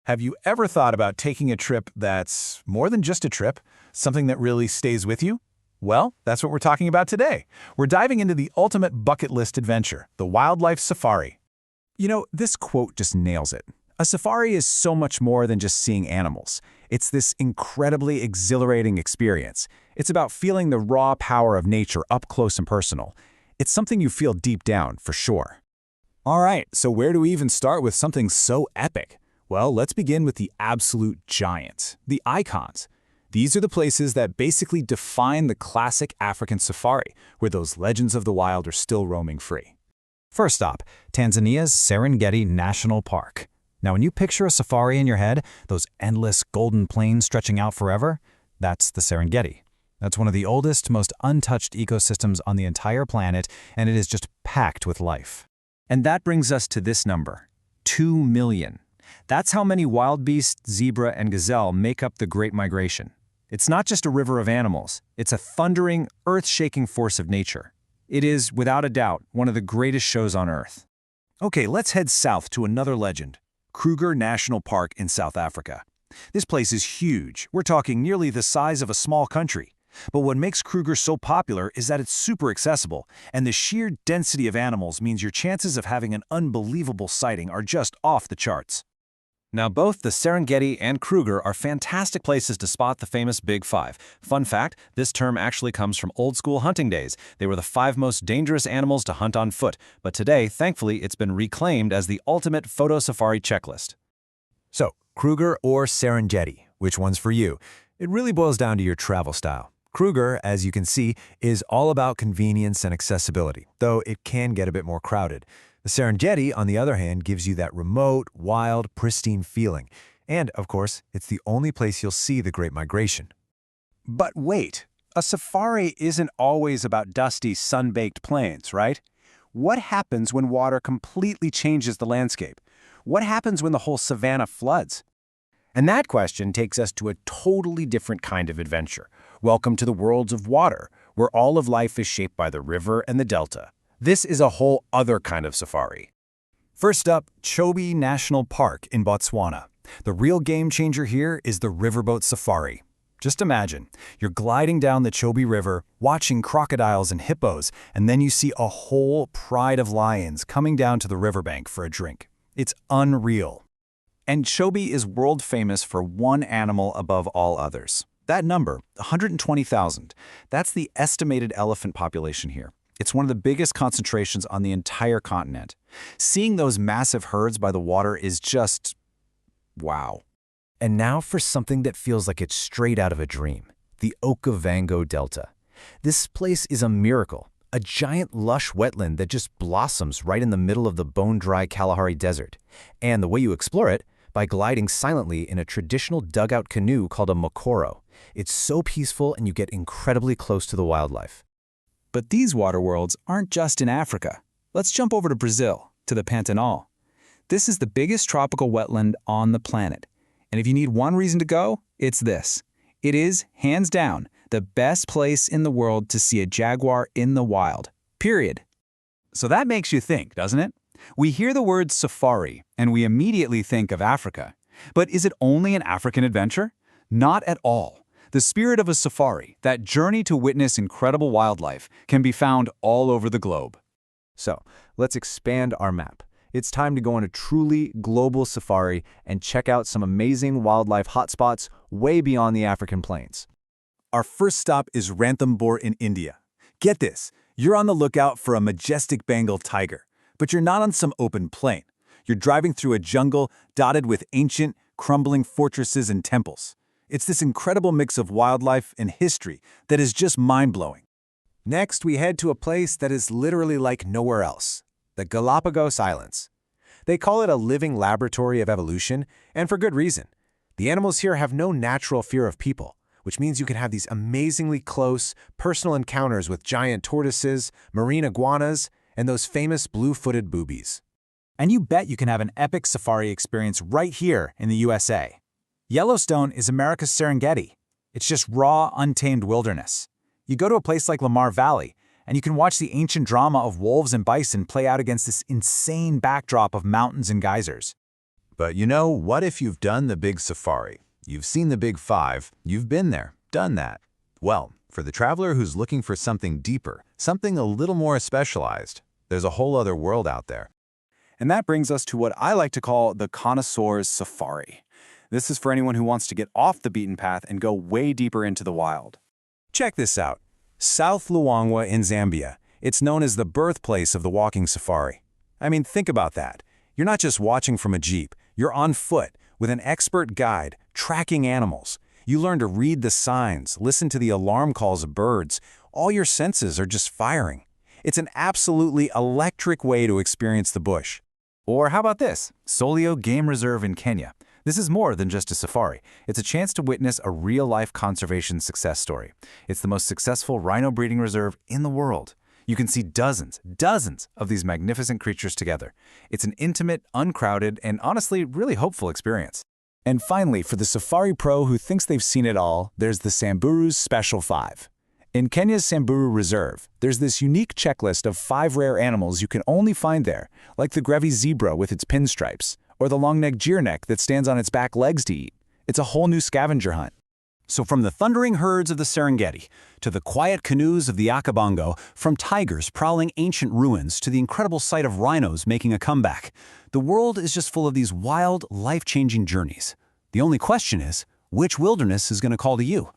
Have you ever thought about taking a trip that's more than just a trip, something that really stays with you? Well, that's what we're talking about today. We're diving into the ultimate bucket list adventure, the wildlife safari. You know, this quote just nails it. A safari is so much more than just seeing animals. It's this incredibly exhilarating experience. It's about feeling the raw power of nature up close and personal. It's something you feel deep down, for sure. All right, so where do we even start with something so epic? Well, let's begin with the absolute giants, the icons. These are the places that basically define the classic African safari, where those legends of the wild are still roaming free. First stop, Tanzania's Serengeti National Park. Now, when you picture a safari in your head, those endless golden plains stretching out forever, that's the Serengeti. That's one of the oldest, most untouched ecosystems on the entire planet, and it is just packed with life. And that brings us to this number, 2 million. That's how many wild beasts, zebra, and gazelle make up the Great Migration. It's not just a river of animals. It's a thundering, earth-shaking force of nature. It is, without a doubt, one of the greatest shows on Earth. Okay, let's head south to another legend, Kruger National Park in South Africa. This place is huge. We're talking nearly the size of a small country. But what makes Kruger so popular is that it's super accessible, and the sheer density of animals means your chances of having an unbelievable sighting are just off the charts. Now, both the Serengeti and Kruger are fantastic places to spot the famous Big Five. Fun fact, this term actually comes from old-school hunting days. They were the 5 most dangerous animals to hunt on foot, but today, thankfully, it's been reclaimed as the ultimate photo safari checklist. So, Kruger or Serengeti, which one's for you? It really boils down to your travel style. Kruger, as you can see, is all about convenience and accessibility, though it can get a bit more crowded. The Serengeti, on the other hand, gives you that remote, wild, pristine feeling. And, of course, it's the only place you'll see the Great Migration. But wait, a safari isn't always about dusty, sun-baked plains, right? What happens when water completely changes the landscape? What happens when the whole savanna floods? And that question takes us to a totally different kind of adventure. Welcome to the worlds of water, where all of life is shaped by the river and the delta. This is a whole other kind of safari. First up, Chobe National Park in Botswana. The real game changer here is the riverboat safari. Just imagine, you're gliding down the Chobe River, watching crocodiles and hippos, and then you see a whole pride of lions coming down to the riverbank for a drink. It's unreal. And Chobe is world famous for one animal above all others. That number, 120,000, that's the estimated elephant population here. It's one of the biggest concentrations on the entire continent. Seeing those massive herds by the water is just wow. And now for something that feels like it's straight out of a dream, the Okavango Delta. This place is a miracle, a giant lush wetland that just blossoms right in the middle of the bone-dry Kalahari Desert. And the way you explore it, by gliding silently in a traditional dugout canoe called a mokoro. It's so peaceful and you get incredibly close to the wildlife. But these water worlds aren't just in Africa. Let's jump over to Brazil, to the Pantanal. This is the biggest tropical wetland on the planet. And if you need one reason to go, it's this. It is, hands down, the best place in the world to see a jaguar in the wild. Period. So that makes you think, doesn't it? We hear the word safari, and we immediately think of Africa. But is it only an African adventure? Not at all. The spirit of a safari, that journey to witness incredible wildlife, can be found all over the globe. So, let's expand our map. It's time to go on a truly global safari and check out some amazing wildlife hotspots way beyond the African plains. Our first stop is Ranthambore in India. Get this, you're on the lookout for a majestic Bengal tiger, but you're not on some open plain. You're driving through a jungle dotted with ancient, crumbling fortresses and temples. It's this incredible mix of wildlife and history that is just mind-blowing. Next, we head to a place that is literally like nowhere else, the Galapagos Islands. They call it a living laboratory of evolution, and for good reason. The animals here have no natural fear of people, which means you can have these amazingly close, personal encounters with giant tortoises, marine iguanas, and those famous blue-footed boobies. And you bet you can have an epic safari experience right here in the USA. Yellowstone is America's Serengeti. It's just raw, untamed wilderness. You go to a place like Lamar Valley, and you can watch the ancient drama of wolves and bison play out against this insane backdrop of mountains and geysers. But you know, what if you've done the big safari? You've seen the big five, you've been there, done that. Well, for the traveler who's looking for something deeper, something a little more specialized, there's a whole other world out there. And that brings us to what I like to call the connoisseur's safari. This is for anyone who wants to get off the beaten path and go way deeper into the wild. Check this out. South Luangwa in Zambia. It's known as the birthplace of the walking safari. I mean, think about that. You're not just watching from a jeep. You're on foot, with an expert guide, tracking animals. You learn to read the signs, listen to the alarm calls of birds. All your senses are just firing. It's an absolutely electric way to experience the bush. Or how about this? Solio Game Reserve in Kenya. This is more than just a safari. It's a chance to witness a real-life conservation success story. It's the most successful rhino breeding reserve in the world. You can see dozens of these magnificent creatures together. It's an intimate, uncrowded, and honestly, really hopeful experience. And finally, for the safari pro who thinks they've seen it all, there's the Samburu's Special 5. In Kenya's Samburu Reserve, there's this unique checklist of 5 rare animals you can only find there, like the Grevy's zebra with its pinstripes, or the long-necked gearneck that stands on its back legs to eat. It's a whole new scavenger hunt. So from the thundering herds of the Serengeti, to the quiet canoes of the Akavango, from tigers prowling ancient ruins to the incredible sight of rhinos making a comeback, the world is just full of these wild, life-changing journeys. The only question is, which wilderness is going to call to you?